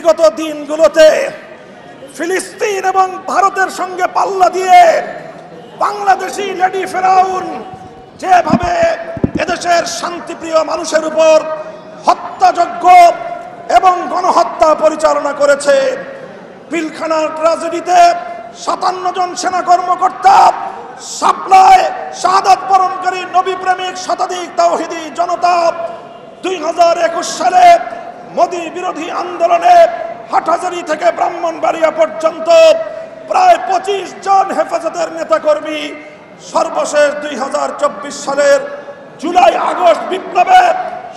বিগত দিনগুলোতে ফিলিস্তিন এবং ভারতের সঙ্গে পাল্লা দিয়ে বাংলাদেশি লেডি ফেরাউন যেভাবে এদেশের শান্তিপ্রিয় মানুষের উপর হত্যাযজ্ঞ এবং গণহত্যা পরিচালনা করেছে, পিলখানা ট্র্যাজেডিতে 57 জন সেনা কর্মকর্তা, শাপলায় শাহাদাত বরণকারী নবী প্রেমিক শতাধিক তাওহীদি জনতা, 2021 সালে মোদী বিরোধী আন্দোলনে হাটহাজারী থেকে ব্রাহ্মণবাড়িয়া পর্যন্ত প্রায় 25 জন হেফাজতের নেতাকর্মী, সর্বশেষ 2024 সালের জুলাই আগস্ট বিপ্লবে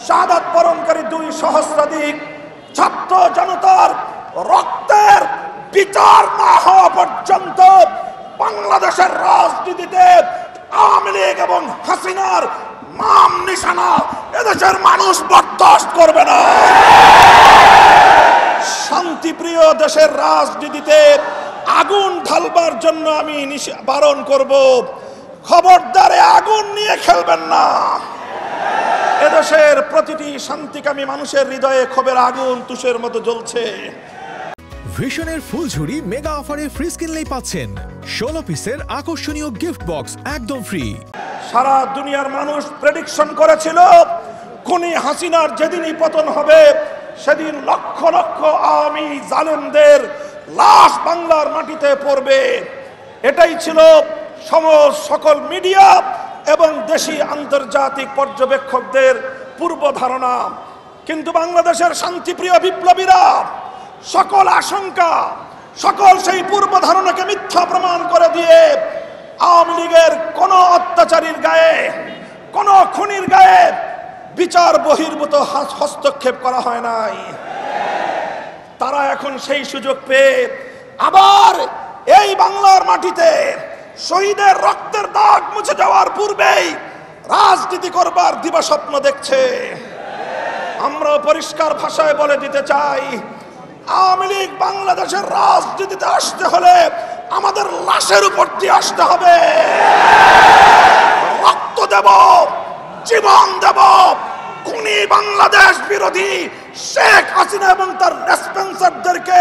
শাহাদাত বরণকারী 2 সহস্রাধিক ছাত্র জনতার রক্তের বিচার না হওয়া পর্যন্ত বাংলাদেশের রাজনীতিতে আওয়ামী লীগ এবং হাসিনার নাম নিশানা এদেশের মানুষ বরদাস্ত করবে না। শান্তিপ্রিয় দেশের রাজনীতিতে আগুন ঢালবার জন্য আমি বারণ করব, খবরদারে আগুন নিয়ে খেলবেন না। এদেশের প্রতিটি শান্তিকামী মানুষের হৃদয়ে ক্ষোভের আগুন তুষের মতো জ্বলছে। ভিশনের ফুলঝুরি মেগা অফারে ফ্রিজ কিনলেই পাচ্ছেন 16 পিসের আকর্ষণীয় গিফট বক্স একদম ফ্রি। সারা দুনিয়ার মানুষ প্রেডিকশন করেছিল খুনি হাসিনার যেদিনই পতন হবে সেদিন লক্ষ লক্ষ আওয়ামী জালেমদের লাশ বাংলার মাটিতে পড়বে। এটাই ছিল সকল মিডিয়া এবং দেশি আন্তর্জাতিক পর্যবেক্ষকদের পূর্ব ধারণা। কিন্তু বাংলাদেশের শান্তিপ্রিয় বিপ্লবীরা সকল আশঙ্কা, সকল সেই পূর্ব ধারণাকে মিথ্যা প্রমাণ করে দিয়ে আওয়ামী লীগের কোন অত্যাচারীর গায়ে, কোন খুনির গায়ে বিচার বহির্ভূত হস্তক্ষেপ করা হয় নাই। তারা এখন সেই সুযোগ পেয়ে আবার এই বাংলার মাটিতে শহীদের রক্তের দাগ মুছে যাওয়ার পূর্বেই রাজনীতি করবার দিবাস্বপ্ন দেখছে। আমরা পরিষ্কার ভাষায় বলে দিতে চাই, আওয়ামী লীগ বাংলাদেশের রাজনীতিতে আসতে হলে আমাদের লাশের উপর দিয়ে আসতে হবে। রক্ত দেব, জীবন দেব, খুনি বাংলাদেশ বিরোধী শেখ হাসিনা এবং তার রেসপন্সারদেরকে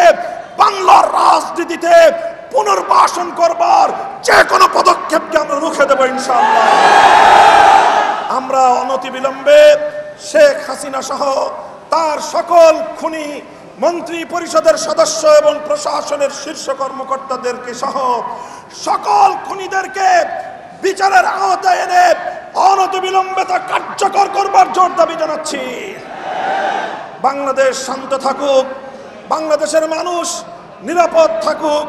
বাংলার রাজনীতিতে পুনর্বাসন করবার যে কোনো পদক্ষেপকে আমরা রুখে দেব ইনশাআল্লাহ। আমরা অনতিবিলম্বে শেখ হাসিনা সহ তার সকল খুনি মন্ত্রী পরিষদের সদস্য এবং প্রশাসনের শীর্ষ কর্মকর্তাদেরকে সহ সকল খুনিদেরকে বিচারের আওতায় এনে অনতিবিলম্বে তা কার্যকর করবার জোর দাবি জানাচ্ছি। বাংলাদেশ শান্ত থাকুক, বাংলাদেশের মানুষ নিরাপদ থাকুক,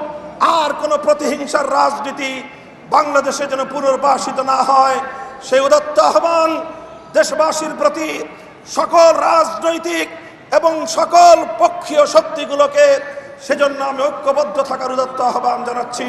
আর কোনো প্রতিহিংসার রাজনীতি বাংলাদেশে যেন পুনর্বাসিত না হয় সেই উদাত্ত আহ্বান দেশবাসীর প্রতি সকল রাজনৈতিক এবং সকল পক্ষীয় শক্তিগুলোকে সেজন্য আমি ঐক্যবদ্ধ থাকার উদাত্ত আহ্বান জানাচ্ছি।